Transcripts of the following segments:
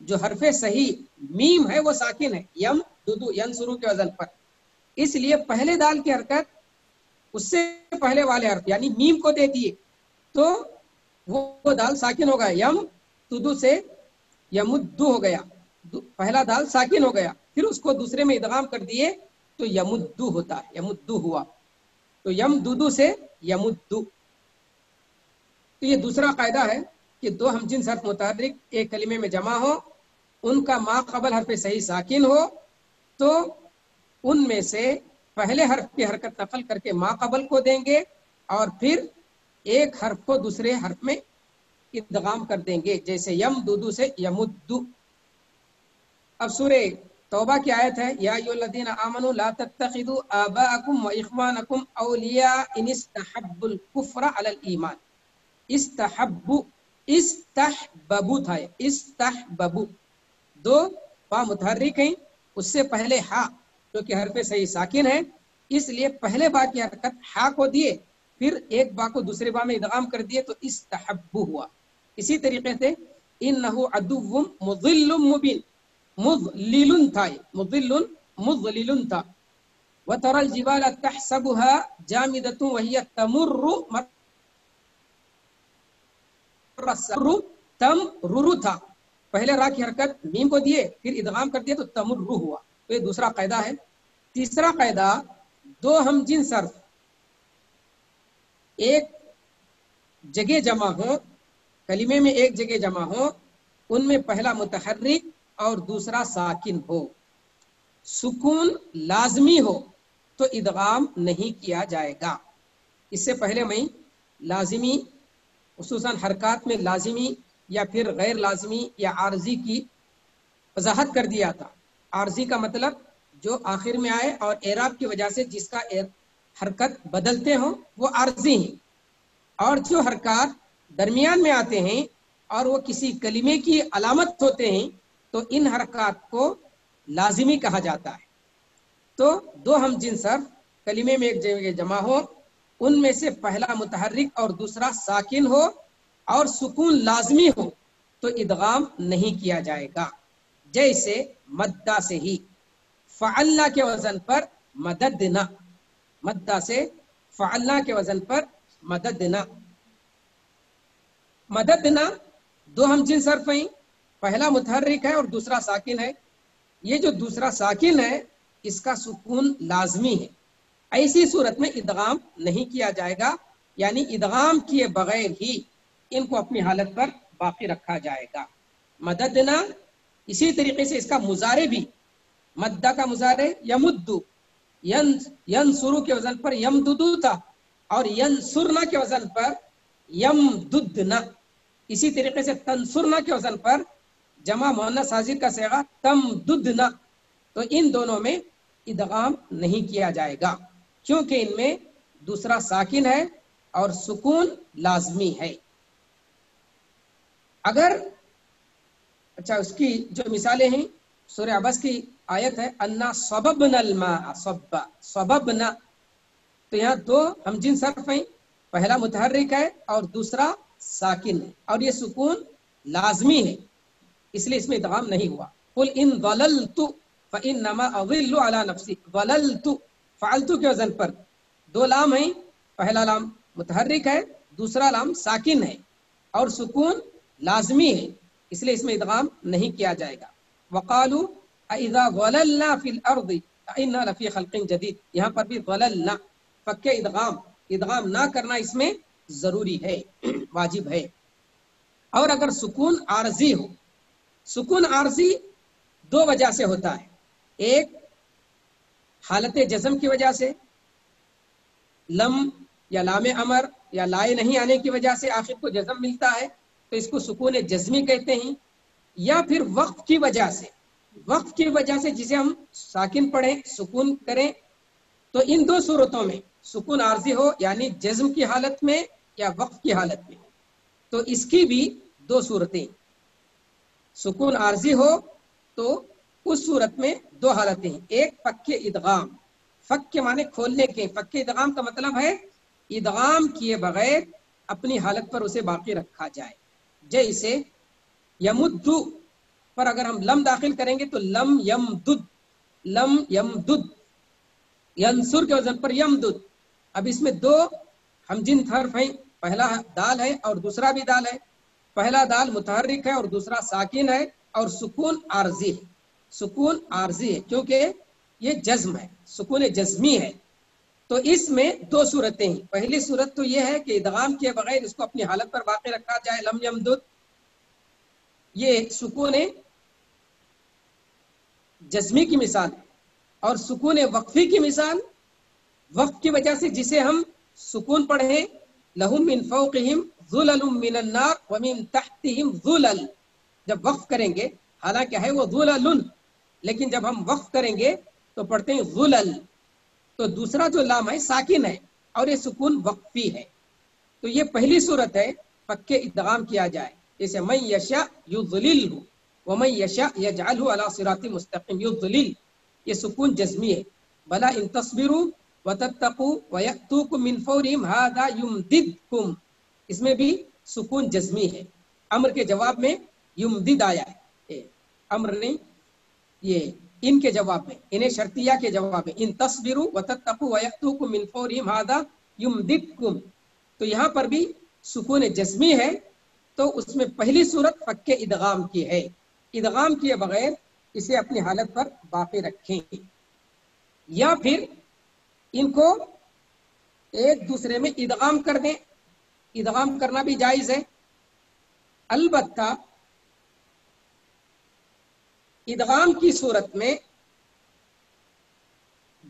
جو حرف صحیح میم ہے وہ ساکن ہے، یم دودو ینصرو کے وزن پر، اس لیے پہلے دال کی حرکت اس سے پہلے والے حرف یعنی میم کو دے دیے تو وہ دال ساکن ہوگا، یم دودو سے یمدو ہو گیا، پہلا دال ساکن ہو گیا، پھر اس کو دوسرے میں ادغام کر دیے تو یمدو ہوتا ہے، یمدو ہوا، تو یم دودو سے یمدو۔ تو یہ دوسرا قاعدہ ہے کہ دو ہم جنس حرف متحرک ایک کلمے میں جمع ہو، ان کا ما قبل حرف صحیح ساکن ہو تو ان میں سے پہلے حرف کی حرکت نقل کر کے ما قبل کو دیں گے اور پھر ایک حرف کو دوسرے حرف میں ادغام کر دیں گے، جیسے یم دودو سے یمدو۔ اب سورہ توبہ کی آیت ہے یا ایھا الذین آمنوا لا تتخذوا آباءکم واخوانکم اولیاء ان استحبوا الکفر علی الایمان۔ استحبو استحببو تھا، استحببو دو با متحرک ہیں، اس سے پہلے ہا جو کہ حرف صحیح ساکن ہے، اس لیے پہلے با کی حرکت ہا کو دیے پھر ایک با کو دوسرے با میں ادغام کر دیے تو استحبو ہوا۔ اسی طریقے سے انہ عدو مضل مبین، مضلل تھا، مضل مضلل تھا۔ وترى الجبال تحسبها جامدة وهي تمر تم رورو تھا، پہلے را کی حرکت میم کو دیے پھر ادغام کر دیا تو تمرو ہوا، تو یہ دوسرا قاعدہ ہے۔ تیسرا قاعدہ دو ہم جنس حرف ایک جگہ جمع ہو، کلمے میں ایک جگہ جمع ہو، ان میں پہلا متحرک اور دوسرا ساکن ہو، سکون لازمی ہو تو ادغام نہیں کیا جائے گا۔ اس سے پہلے میں لازمی خصوصاً حرکات میں لازمی یا پھر غیر لازمی یا عارضی کی وضاحت کر دیا تھا۔ عارضی کا مطلب جو آخر میں آئے اور اعراب کی وجہ سے جس کا حرکت بدلتے ہوں وہ عارضی ہیں، اور جو حرکات درمیان میں آتے ہیں اور وہ کسی کلمے کی علامت ہوتے ہیں تو ان حرکات کو لازمی کہا جاتا ہے۔ تو دو ہم جنس حرف کلمے میں ایک جگہ جمع ہو، ان میں سے پہلا متحرک اور دوسرا ساکن ہو اور سکون لازمی ہو تو ادغام نہیں کیا جائے گا، جیسے مدہ سے ہی فعلنا کے وزن پر مددنا، مدہ سے فعلنا کے وزن پر مددنا۔ مددنا دو ہم جنس حرف ہیں، پہلا متحرک ہے اور دوسرا ساکن ہے، یہ جو دوسرا ساکن ہے اس کا سکون لازمی ہے، ایسی صورت میں ادغام نہیں کیا جائے گا، یعنی ادغام کیے بغیر ہی ان کو اپنی حالت پر باقی رکھا جائے گا۔ مددنا اسی طریقے سے اس کا مضارع بھی، مدہ کا مضارع یمدو، ینصرو کے وزن پر یمددو تھا اور ینصرنا کے وزن پر یمددنا، اسی طریقے سے تنصرنا کے وزن پر جمع مؤنث حاضر کا صیغہ تمددنا، تو ان دونوں میں ادغام نہیں کیا جائے گا کیونکہ ان میں دوسرا ساکن ہے اور سکون لازمی ہے۔ اگر اچھا اس کی جو مثالیں ہیں سورہ عبس کی آیت ہے انا صببنا الماء صبا، صببنا، تو یہاں دو ہم جنس حرف ہیں، پہلا متحرک ہے اور دوسرا ساکن ہے اور یہ سکون لازمی ہے، اس لیے اس میں ادغام نہیں ہوا۔ قل ان ضللت فانما اضل على نفسي، ضللت فعلت کے وزن پر دو لام ہیں، پہلا لام متحرک ہے دوسرا لام ساکن ہے اور سکون لازمی ہے، اس لیے اس میں ادغام نہیں کیا جائے گا۔ وقالوا اذا ضللنا في الارض انا لفي خلق جديد، یہاں پر بھی ضللنا پکے ادغام نہ کرنا اس میں ضروری ہے، واجب ہے۔ اور اگر سکون عارضی ہو، سکون عارضی دو وجہ سے ہوتا ہے، ایک حالت جزم کی وجہ سے، لم یا لام امر یا لائے نہیں آنے کی وجہ سے آخر کو جزم ملتا ہے تو اس کو سکون جزمی کہتے ہیں، یا پھر وقف کی وجہ سے، وقف کی وجہ سے جسے ہم ساکن پڑھیں سکون کریں، تو ان دو صورتوں میں سکون عارضی ہو یعنی جزم کی حالت میں یا وقف کی حالت میں، تو اس کی بھی دو صورتیں، سکون عارضی ہو تو اس صورت میں دو حالتیں ہیں، ایک فک ادغام، فک کے معنی کھولنے کے، فک ادغام کا مطلب ہے ادغام کیے بغیر اپنی حالت پر اسے باقی رکھا جائے، جیسے یمدو پر اگر ہم لم داخل کریں گے تو لم یمدد، لم یمدد، ینصر کے وزن پر یمدد. اب اس میں دو ہمجنس حرف ہیں، پہلا دال ہے اور دوسرا بھی دال ہے. پہلا دال متحرک ہے اور دوسرا ساکن ہے، اور سکون عارضی ہے. سکون عارضی ہے کیونکہ یہ جزم ہے، سکون جزمی ہے. تو اس میں دو صورتیں ہیں. پہلی صورت تو یہ ہے کہ ادغام کیے بغیر اس کو اپنی حالت پر باقی رکھا جائے، لم یمدد. یہ سکون جزمی کی مثال ہے. اور سکون وقفی کی مثال، وقف کی وجہ سے جسے ہم سکون پڑھیں، لہم من فوقہم ظلل من النار ومن تحتہم ظلل. جب وقف کریں گے، حالانکہ ہے وہ ظلل، لیکن جب ہم وقف کریں گے تو پڑھتے ہیں ظلل. تو دوسرا جو لام ہے ساکن ہے اور یہ سکون وقفی ہے. تو یہ پہلی صورت ہے پکے ادغام کیا جائے، جیسے من یشاء یضللہ ومن یشاء یجعلہ علی صراط مستقیم. یضلل یہ سکون جزمی ہے. بلا ان تصبروا وتتقوا ویأتوکم من فورہم ھذا یمددکم، اس میں بھی سکون جزمی ہے. امر کے جواب میں یمدد آیا ہے، امر نہیں، یہ ان کے جواب میں، انہیں شرطیہ کے جواب میں، ان تصبروا وتتقوا ویأتوکم من فورہم ھذا یمددکم. تو یہاں پر بھی سکون جزمی ہے. تو اس میں پہلی صورت فک ادغام کی ہے، ادغام کیے بغیر اسے اپنی حالت پر باقی رکھیں، یا پھر ان کو ایک دوسرے میں ادغام کر دیں. ادغام کرنا بھی جائز ہے. البتہ ادغام کی صورت میں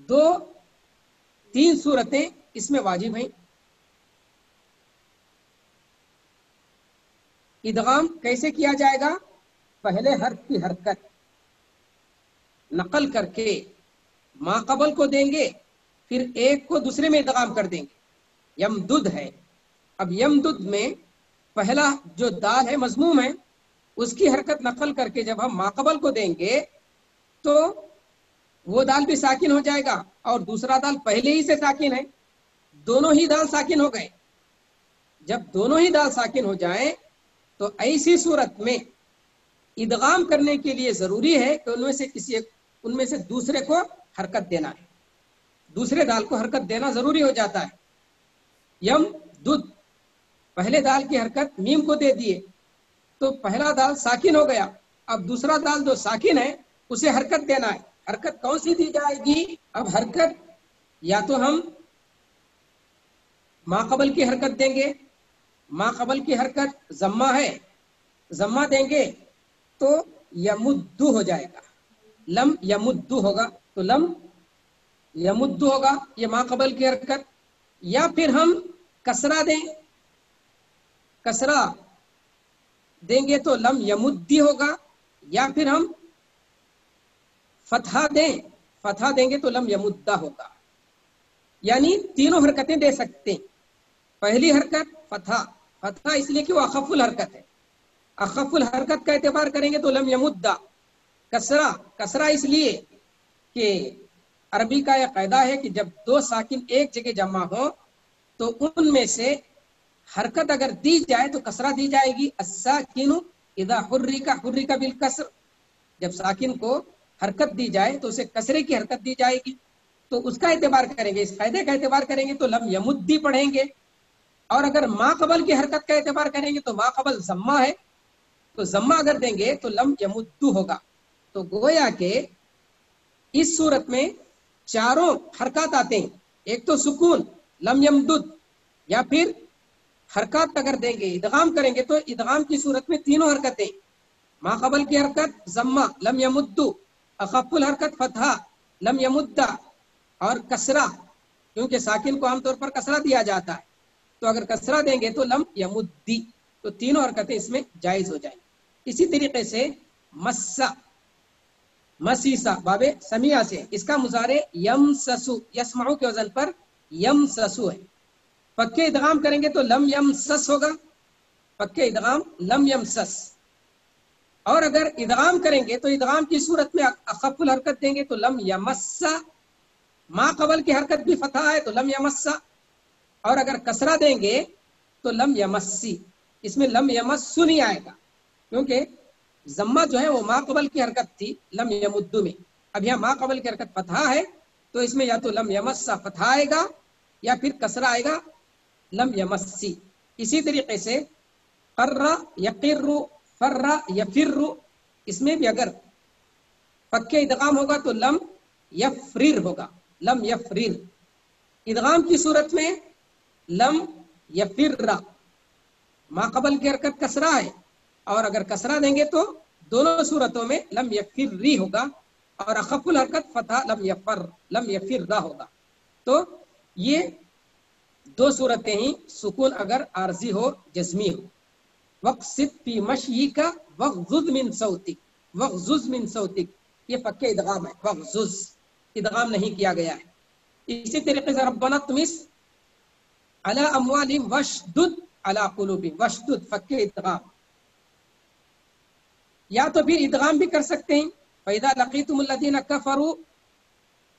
دو تین صورتیں اس میں واجب ہیں. ادغام کیسے کیا جائے گا؟ پہلے حرف کی حرکت نقل کر کے ما قبل کو دیں گے، پھر ایک کو دوسرے میں ادغام کر دیں گے. یمدد ہے. اب یمدد میں پہلا جو دال ہے مضموم ہے، اس کی حرکت نقل کر کے جب ہم ما قبل کو دیں گے تو وہ دال بھی ساکن ہو جائے گا، اور دوسرا دال پہلے ہی سے ساکن ہے، دونوں ہی دال ساکن ہو گئے. جب دونوں ہی دال ساکن ہو جائیں تو ایسی صورت میں ادغام کرنے کے لیے ضروری ہے کہ ان میں سے دوسرے کو حرکت دینا ہے، دوسرے دال کو حرکت دینا ضروری ہو جاتا ہے. یم دد، پہلے دال کی حرکت میم کو دے دیے تو پہلا دال ساکن ہو گیا. اب دوسرا دال جو ساکن ہے اسے حرکت دینا ہے. حرکت کون سی دی جائے گی؟ اب حرکت یا تو ہم ما قبل کی حرکت دیں گے، ما قبل کی حرکت ضمہ ہے، ضمہ دیں گے تو یمد ہو جائے گا، لم یمد ہوگا، تو لم یمد ہوگا یہ ما قبل کی حرکت. یا پھر ہم کسرہ دیں، کسرہ دیں گے تو لم یمدی ہوگا. یا پھر ہم فتحہ دیں، فتحہ دیں گے تو لم یمدہ ہوگا. یعنی تینوں حرکتیں دے سکتے ہیں. پہلی حرکت فتحہ، فتحہ اس لیے کہ وہ اخف الحرکت ہے، اخف الحرکت کا اعتبار کریں گے تو لم یمدہ. کسرہ، کسرہ اس لیے کہ عربی کا یہ قاعدہ ہے کہ جب دو ساکن ایک جگہ جمع ہو تو ان میں سے حرکت اگر دی جائے تو کسرہ دی جائے گی. الساکن اذا حرک حرک بالکسر، جب ساکن کو حرکت دی جائے تو اسے کسرے کی حرکت دی جائے گی. تو اس کا اعتبار کریں گے، اس قاعدے کا اعتبار کریں گے تو لم یمدی پڑھیں گے. اور اگر ما قبل کی حرکت کا اعتبار کریں گے تو ما قبل ضمہ ہے، تو ضمہ اگر دیں گے تو لم یمدو ہوگا. تو گویا کہ اس صورت میں چاروں حرکات آتے ہیں. ایک تو سکون لم یمدد، یا پھر حرکات اگر دیں گے ادغام کریں گے تو ادغام کی صورت میں تینوں حرکتیں، ما قبل کی حرکت ضمہ لم یمدو، اخف الحرکت فتحہ لم یمدہ، اور کسرہ کیونکہ ساکن کو عام طور پر کسرہ دیا جاتا ہے تو اگر کسرہ دیں گے تو لم یمدی. تو تینوں حرکتیں اس میں جائز ہو جائیں. اسی طریقے سے مسا، مسیسا باب سمیع سے، اس کا مضارع یمسسو، یسمعو کے وزن پر یمسسو ہے. پکے ادغام کریں گے تو لم یمسس ہوگا، پکے ادغام لم یمسس. اور اگر ادغام کریں گے تو ادغام کی صورت میں اخف الحرکت دیں گے تو لم یمسا، ما قبل کی حرکت بھی فتح ہے تو لم یمسا. اور اگر کسرہ دیں گے تو لم یمسی، اس میں لم یمسو نہیں آئے گا کیونکہ ضمہ جو ہے وہ ما قبل کی حرکت تھی لم یمد میں، اب یہاں ما قبل کی حرکت فتحہ ہے تو اس میں یا تو لم یمس فتحہ آئے گا یا پھر کسرہ آئے گا لم یمسی. اسی طریقے سے قر یقر فر یفر، اس میں بھی اگر پکے ادغام ہوگا تو لم یفرر ہوگا، لم یفرر. ادغام کی صورت میں لم یفر، ما قبل کی حرکت کسرہ ہے، اور اگر کسرہ دیں گے تو دونوں صورتوں میں لم یفری ہوگا، اور اخف الحرکت فتح لم یفر ہوگا. تو یہ دو صورتیں ہی سکون اگر عارضی ہو جزمی ہو. وقصد فی مشیک واغضض من صوتک، واغضض من صوتک یہ پکے ادغام ہے، واغضض ادغام نہیں کیا گیا ہے. اسی طریقے سے ربنا طمس علی اموالہم واشدد علی قلوبہم، واشدد پکے ادغام. یا تو پھر ادغام بھی کر سکتے ہیں فَإِذَا لَقِيتُمُ الَّذِينَ كَفَرُوا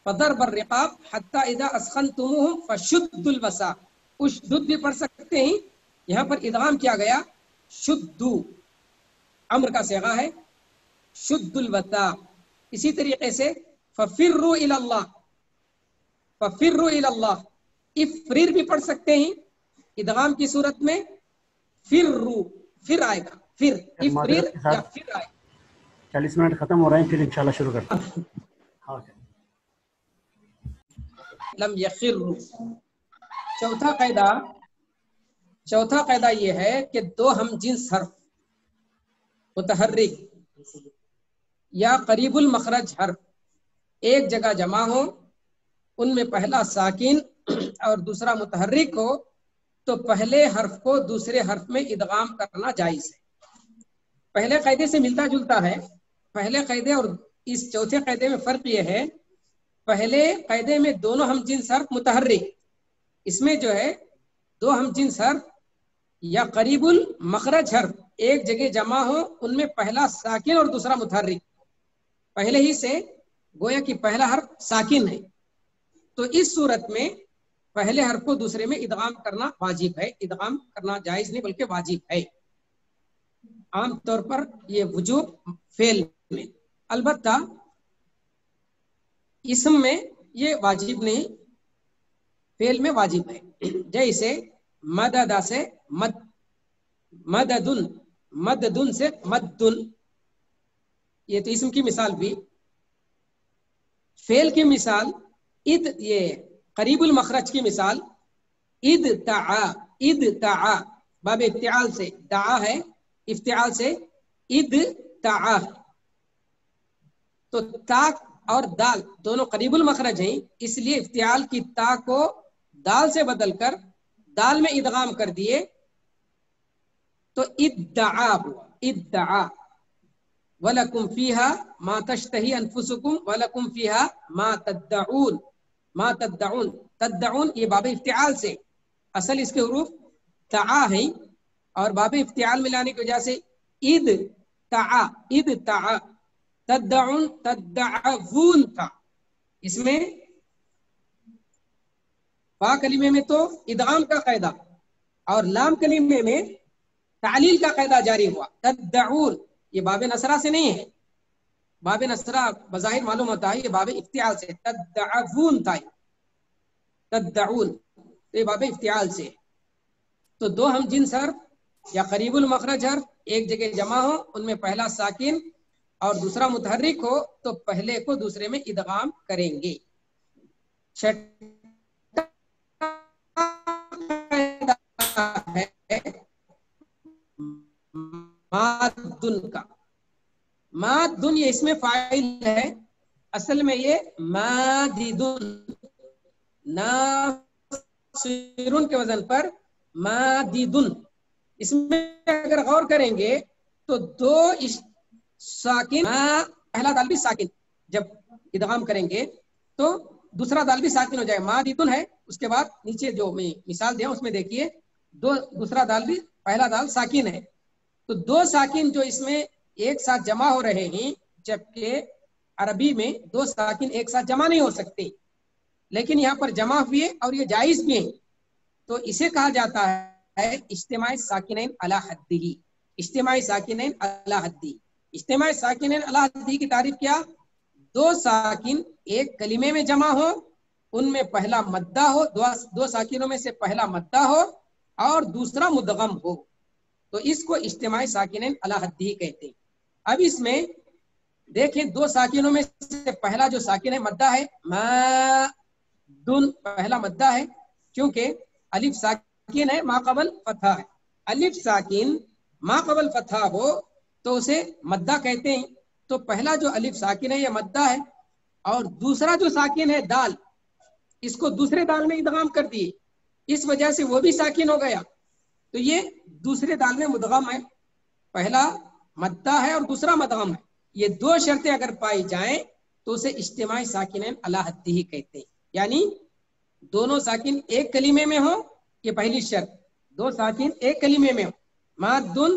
فَضَرْبَ الرِّقَابِ حَتَّى إِذَا أَثْخَنْتُمُوهُمْ فَشُدُّوا الْوَثَاقَ، اشدد بھی پڑھ سکتے ہیں. یہاں پر ادغام کیا گیا شدو، امر کا صیغہ ہے شد الوثاق. اسی طریقے سے فَفِرُّوا إِلَى اللَّهِ، فَفِرُّوا إِلَى اللَّهِ، افریر بھی پڑھ سکتے ہیں ادغام کی صورت میں فرو، پھر آئے گا، پھر افریر یا پھر آئے گا. 40 منٹ ختم ہو رہے ہیں، پھر انشاءاللہ شروع کرتے ہیں. ہاں لم یخروا. چوتھا قاعدہ یہ ہے کہ دو ہم جنس حرف متحرک یا قریب المخرج حرف ایک جگہ جمع ہو، ان میں پہلا ساکن اور دوسرا متحرک ہو تو پہلے حرف کو دوسرے حرف میں ادغام کرنا جائز ہے. پہلے قاعدے سے ملتا جلتا ہے. پہلے قاعدے اور اس چوتھے قاعدے میں فرق یہ ہے، پہلے قاعدے میں دونوں ہم جنس حرف متحرک، اس میں جو ہے دو ہم جنس حرف یا قریب المخرج حرف ایک جگہ جمع ہو، ان میں پہلا ساکن اور دوسرا متحرک، پہلے ہی سے گویا کہ پہلا حرف ساکن ہے. تو اس صورت میں پہلے حرف کو دوسرے میں ادغام کرنا واجب ہے، ادغام کرنا جائز نہیں بلکہ واجب ہے. عام طور پر یہ وجوب فعل میں، البتہ اسم میں یہ واجب نہیں، فعل میں واجب ہے. جیسے مدد سے مددن، مددن سے مدن، یہ تو اسم کی مثال بھی. فعل کی مثال یہ قریب المخرج کی مثال ادتعا، باب افتعال سے دعا ہے، افتعال سے ادتعا. تو تا اور دال دونوں قریب المخرج ہیں، اس لیے افتعال کی تا کو دال سے بدل کر دال میں ادغام کر دیے تو ادعا ہوا، ادعا. وَلَكُمْ فِيهَا مَا تَشْتَهِي أَنفُسُكُمْ وَلَكُمْ فِيهَا مَا تَدَّعُونَ. ما تدعون، تدعون یہ باب افتعال سے، اصل اس کے حروف تعا ہیں اور باب افتعال ملانے کی وجہ سے اد تعا تدعون تدعون تھا. اس میں فا کلمے میں تو ادغام کا قاعدہ اور لام کلمے میں تعلیل کا قاعدہ جاری ہوا. تدعون یہ باب نصرہ سے نہیں ہے، باب نصرہ بظاہر معلوم ہوتا ہے یہ باب افتعال سے، تدعون تھا، تدعون یہ باب افتعال سے. تو دو ہم جنس حرف یا قریب المخرج حرف ایک جگہ جمع ہو، ان میں پہلا ساکن اور دوسرا متحرک ہو تو پہلے کو دوسرے میں ادغام کریں گے. مادن کا، مادن یہ اس میں فاعل ہے، اصل میں یہ ماددن، ناصرن کے وزن پر ماددن. اس میں اگر غور کریں گے تو دو ساکن، پہلا دال بھی ساکن، جب ادغام کریں گے تو دوسرا دال بھی ساکن ہو جائے. ماددن ہے، اس کے بعد نیچے جو میں مثال دیا اس میں دیکھیے دوسرا دال بھی پہلا دال ساکن ہے. تو دو ساکن جو اس میں ایک ساتھ جمع ہو رہے ہیں، جبکہ عربی میں دو ساکن ایک ساتھ جمع نہیں ہو سکتے، لیکن یہاں پر جمع ہوئے اور یہ جائز بھی ہیں، تو اسے کہا جاتا ہے اجتماع ساکنین علی حدہ، اجتماع ساکنین علی حدہ. اجتماع ساکنین علی حدہ کی تعریف کیا؟ دو ساکن ایک کلمے میں جمع ہو، ان میں پہلا مدہ ہو، دو ساکنوں میں سے پہلا مدہ ہو اور دوسرا مدغم ہو، تو اس کو اجتماع ساکنین علی حدہ کہتے ہیں۔ اب اس میں دیکھیں دو ساکنوں میں سے پہلا جو ساکن ہے مدہ ہے، مادن، پہلا مدہ ہے کیونکہ الف ساکن ہے ما قبل فتحہ ہے۔ الف ساکن ما قبل فتحہ ہو تو اسے مدہ کہتے ہیں، تو پہلا جو الف ساکن ہے یہ مدہ ہے، اور دوسرا جو ساکن ہے دال، اس کو دوسرے دال میں ادغام کر دیے، اس وجہ سے وہ بھی ساکن ہو گیا، تو یہ دوسرے دال میں مدغم ہے، پہلا مدہ ہے اور دوسرا مدغم ہے۔ یہ دو شرطیں اگر پائی جائیں تو اسے اجتماع ساکنین علی حدہ کہتے ہیں، یعنی دونوں ساکن ایک کلمے میں ہوں، یہ پہلی شرط، دو ساکن ایک کلمے میں ہوں، مادن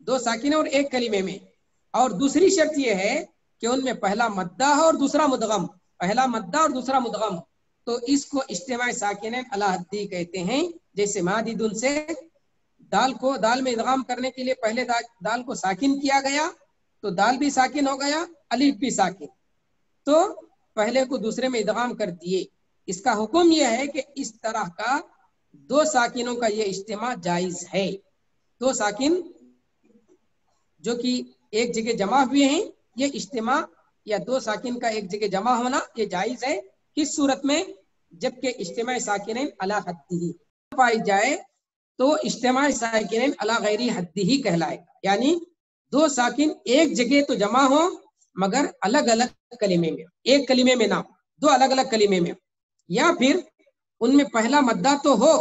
دو ساکن اور ایک کلمے میں، اور دوسری شرط یہ ہے کہ ان میں پہلا مدہ ہو اور دوسرا مدغم، پہلا مدہ اور دوسرا مدغم، تو اس کو اجتماع ساکنین علی حدہ کہتے ہیں۔ جیسے مادن سے دال کو دال میں ادغام کرنے کے لیے پہلے دال کو ساکن کیا گیا تو دال بھی ساکن ہو گیا، الف بھی ساکن، تو پہلے کو دوسرے میں ادغام کر دیے۔ اس کا حکم یہ ہے کہ اس طرح کا دو ساکنوں کا یہ اجتماع جائز ہے، دو ساکن جو کہ ایک جگہ جمع ہوئے ہیں، یہ اجتماع یا دو ساکن کا ایک جگہ جمع ہونا یہ جائز ہے۔ کس صورت میں؟ جبکہ اجتماع ساکنین علی حدہ پائی جائے تو اجتماع ساکنین علی غیر حدہ کہلائے گا، یعنی دو ساکن ایک جگہ تو جمع ہو مگر الگ الگ کلمے میں، ایک کلمے میں نہ ہو، دو الگ الگ کلمے میں ہو، یا پھر ان میں پہلا مدہ تو ہو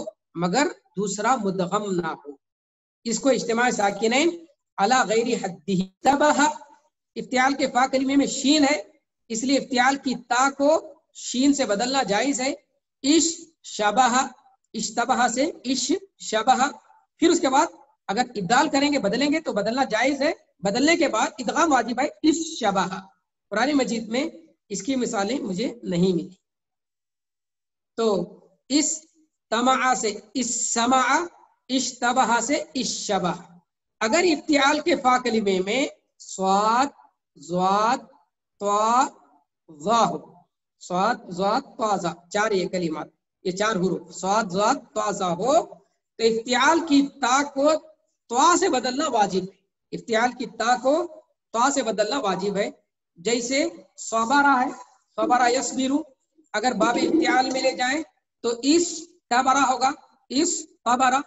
مگر دوسرا مدغم نہ ہو، اس کو اجتماع ساکنین علی غیر حدہ۔ تبہ افتعال کے فا کلمے میں شین ہے، اس لیے افتعال کی تا کو شین سے بدلنا جائز ہے۔ اش شبہ، اشتبہ سے اش شبہ، پھر اس کے بعد اگر ابدال کریں گے بدلیں گے تو بدلنا جائز ہے، بدلنے کے بعد ادغام واجب ہے۔ اس شبہ، قرآن مجید میں اس کی مثالیں مجھے نہیں ملی، تو اس تمع سے اس سمع، اشتبہ سے اس شبہ۔ اگر افتعال کے فا کلمے میں صاد ضاد طا ظا ہو، صاد ضاد طا ظا، چار یہ کلمات، یہ چار حروف صاد ضاد طا ظا ہو تو افتعال کی تا کو طا سے بدلنا واجب ہے، افتعال کی تا کو طا سے بدلنا واجب ہے۔ جیسے صبرہ ہے، صبرہ یصبرو، اگر باب افتعال میں لے جائیں تو اس تبرہ ہوگا، اس تبرہ،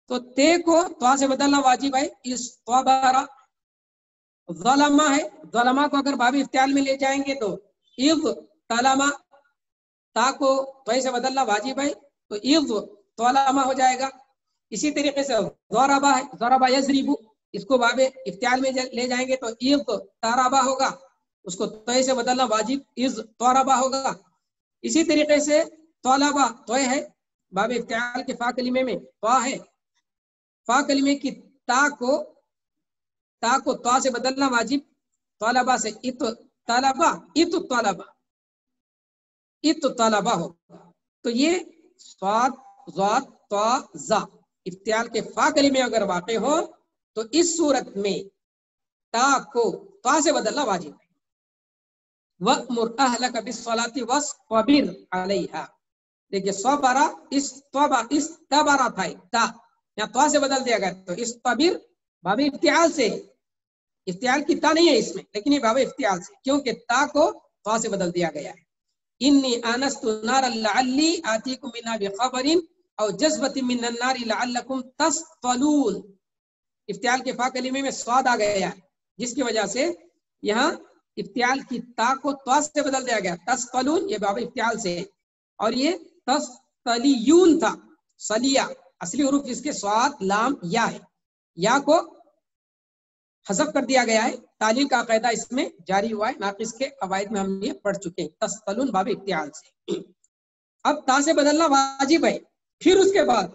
تو تے کو طا سے بدلنا واجب ہے، اس تبرہ۔ ظلمہ ہے، ظلمہ کو اگر باب افتعال میں لے جائیں گے تو اذ طلمہ، تا کو طے سے بدلنا واجب ہے تو اذ طلمہ ہو جائے گا۔ اسی طریقے سے ضربہ ہے، ضربہ یضرب، اس کو باب افتعال میں لے جائیں گے تو اذ طربہ ہوگا، اس کو طے سے بدلنا واجب اذ طربہ ہوگا۔ اسی طریقے سے طلبہ طے ہے، باب افتعال کے فا کلمے میں طا ہے، فا کلمے کی تا کو طا سے بدلنا واجب، طلبہ سے ات طلبہ، ات طلبہ، ات طلبہ ہوگا۔ تو یہ صاد ضاد طا ظا افتعال کے فا کلمے اگر واقع ہو تو اس صورت میں تا کو طا سے بدلنا واجب ہے۔ وَأْمُرْ أَهْلَكَ بِالصَّلَاةِ وَاصْطَبِرْ عَلَيْهَا، دیکھیے صبرہ اس تبرہ تھا، تا یہاں طا سے بدل دیا گیا تو اس طبر باب افتعال سے، افتعال کی تا نہیں ہے اس میں لیکن یہ باب افتعال سے، کیونکہ تا کو طا سے بدل دیا گیا ہے۔ انی آنست نارا لعلی آتیکم منہا بخبر او جذبۃ من النار لعلکم تصطلون، افتعال کے فا کلمے میں صاد آ گیا ہے جس کی وجہ سے یہاں افتعال کی تا کو طا سے بدل دیا گیا، تصطلون یہ باب افتعال سے ہے، اور یہ تصطلیون تھا، صلیہ، اصلی حروف اس کے صاد لام یا ہے، یا کو حذف کر دیا گیا ہے، تعلیل کا قاعدہ اس میں جاری ہوا ہے، ناقص کے قواعد میں ہم یہ پڑھ چکے ہیں، تصطلون باب افتعال سے۔ اب تا سے بدلنا واجب ہے، پھر اس کے بعد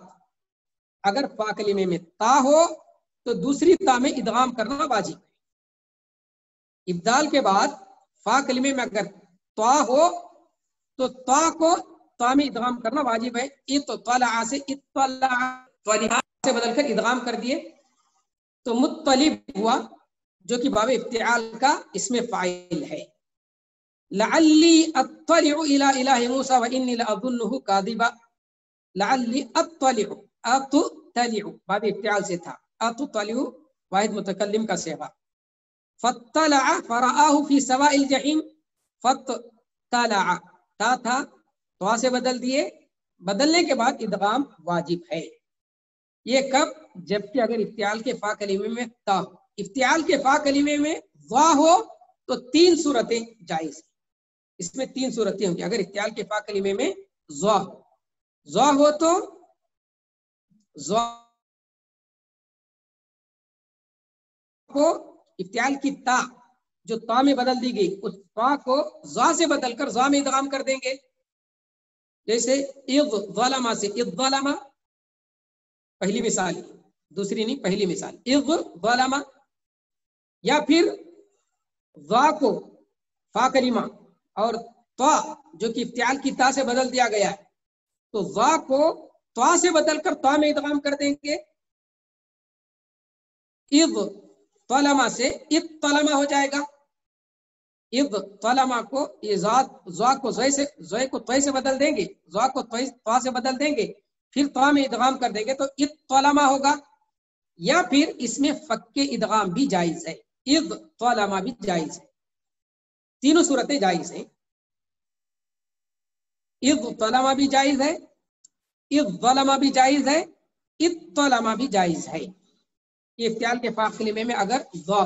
اگر فا کلمے میں تا ہو تو دوسری تا میں ادغام کرنا واجب ہے، ابدال کے بعد فا کلمے میں اگر تا ہو تو تا کو تا میں ادغام کرنا واجب ہے، اطلع سے اطلع سے بدل کر ادغام کر دیے تو مطلب ہوا، جو کہ باب افتعال کا اسم فاعل ہے. لعلی اطلع الى الہ موسیٰ وانی لاظنہ کاذبا. لعلی اطلع باب افتعال سے تھا. اطلع واحد متکلم کا صیغہ. فاطلع فرآہ فی سواء الجحیم. فاطلع تا تھا تو سے بدل دیے، بدلنے کے بعد ادغام واجب ہے. یہ کب؟ جبکہ اگر افتعال کے فا کلمے میں تا ہو. افتعال کے فا کلمے میں وا ہو تو 3 صورتیں جائز ہیں. اس میں 3 صورتیں ہوں گی. اگر افتعال کے فا کلمے میں ضا ہو تو ضا کو افتعال کی تا جو تا میں بدل دی گئی اس تا کو ضا سے بدل کر ضا میں ادغام کر دیں گے. جیسے اذ ظلم سے اذ ظلم، پہلی مثال، دوسری نہیں پہلی مثال. اذ ظلم. یا پھر ضا کو فا کلمہ اور تا جو کہ افتعال کی تا سے بدل دیا گیا ہے تو ضا کو تا سے بدل کر تا میں ادغام کر دیں گے. اذ طلم سے اذ طلم ہو جائے گا. اذ طلم کو یہ ضا کو زوئے کو طے سے بدل دیں گے، ضا کو تا سے بدل دیں گے، پھر تا میں ادغام کر دیں گے تو اذ طلم ہوگا. یا پھر اس میں فک ادغام بھی جائز ہے، اذ طلم بھی جائز ہے. تینوں صورتیں جائز ہیں. اذ طلم بھی جائز ہے، اذ ظلم بھی جائز ہے، اذ طلم بھی جائز ہے. یہ افتعال کے فا کلمے میں اگر ضا،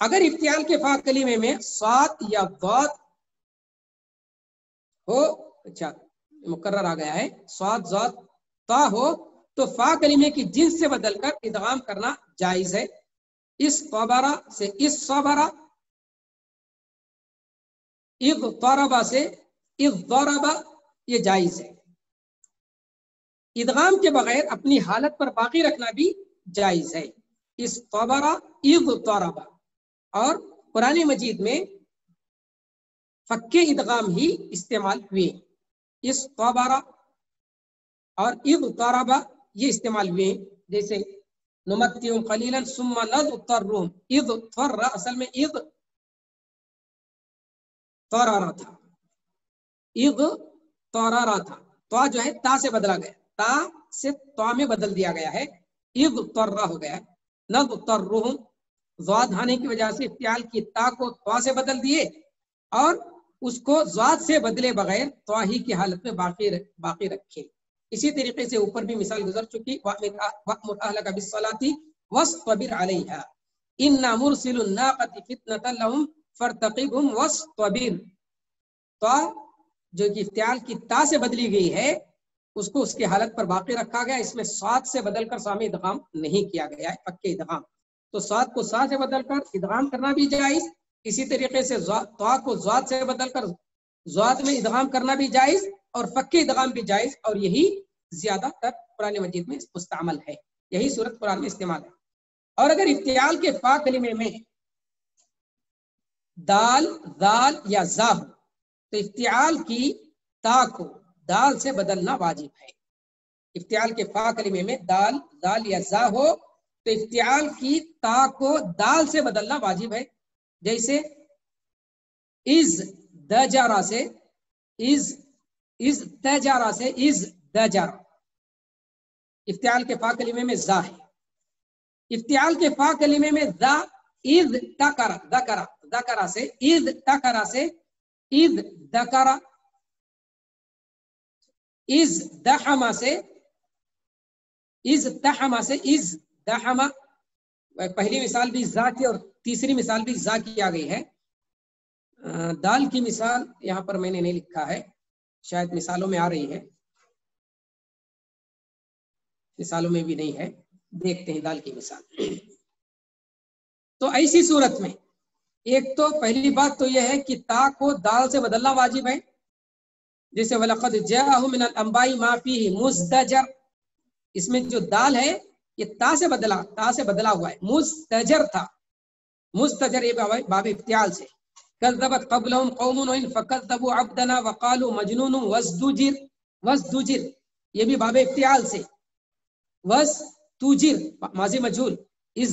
اگر افتعال کے فا کلمے میں صاد یا ضاد ہو، اچھا مقرر آ گیا ہے، صاد ضاد تا ہو تو فا کلمے کی جنس سے بدل کر ادغام کرنا جائز ہے. اس طبرا سے اس صبرا، اذ طربا سے اذ ضربا، یہ جائز ہے. ادغام کے بغیر اپنی حالت پر باقی رکھنا بھی جائز ہے. اس طبرا اذ طربا. اور قرآن مجید میں فک ادغام ہی استعمال ہوئے. اس طبرا اور اذ طربا یہ استعمال ہوئے. جیسے نمتعہم قلیلا ثم نضطرہم. اذ طر اصل میں اذ طرارا تھا، اذ طرارا تھا. تو جو ہے تا سے بدلا گیا، تا سے تا میں بدل دیا گیا ہے، اذ طر ہو گیا. نضطرہم ضاد آنے کی وجہ سے افتعال کی تا کو تا سے بدل دیے اور اس کو ضاد سے بدلے بغیر تا ہی کی حالت میں باقی رکھے. اسی طریقے سے اوپر بھی مثال گزر چکی. وَأْمُرْ أَهْلَكَ بِالصَّلَاةِ وَاصْطَبِرْ عَلَيْهَا إِنَّا مُرْسِلُ النَّاقَةِ فِتْنَةً لَهُمْ فَارْتَقِبْهُمْ وَاصْطَبِرْ. تا جو کہ افتعال کی تا سے بدلی گئی ہے اس کو اس کی حالت پر باقی رکھا گیا. اس میں صاد سے بدل کر سامنے ادغام نہیں کیا گیا ہے، پکے ادغام. تو صاد کو صاد سے بدل کر ادغام کرنا بھی جائز. اسی طریقے سے تا کو ضاد سے بدل کر ضاد میں ادغام کرنا بھی جائز اور فک ادغام بھی جائز. اور یہی زیادہ تر قرآن مجید میں مستعمل ہے، یہی صورت قرآن میں استعمال ہے. اور اگر افتعال کے فا کلمے میں دال ذال یا زا ہو تو افتعال کی تا کو دال سے بدلنا واجب ہے. افتعال کے فا کلمے میں دال ذال یا زا ہو تو افتعال کی تا کو دال سے بدلنا واجب ہے. جیسے از دجرا سے از دجرا سے از دجرا، افتعال کے فا کلمے میں زا ہے. افتعال کے فا کلمے میں ذا، از تکرا، ذکرا سے از تکرا سے از ذکرا، از دحما سے از تحما سے از دحما. پہلی مثال بھی زا کی اور تیسری مثال بھی زا کی آ گئی ہے. دال کی مثال یہاں پر میں نے نہیں لکھا ہے، شاید مثالوں میں آ رہی ہے، مثالوں میں بھی نہیں ہے. دیکھتے ہیں دال کی مثال. تو ایسی صورت میں ایک تو پہلی بات تو یہ ہے کہ تا کو دال سے بدلنا واجب ہے. جیسے وَلَقَدْ جَاءَهُم مِّنَ الْأَنبَاءِ مَا فِيهِ مُزْدَجَرٌ، اس میں جو دال ہے یہ تا سے بدلا ہوا ہے، مستجر تھا. مستجر یہ باب افتعال سے. کذبت قبلهم قوم نوح فکذبوا عبدنا وقالوا مجنون وازدجر، یہ بھی باب افتعال سے. وازدجر ماضی مجهول، از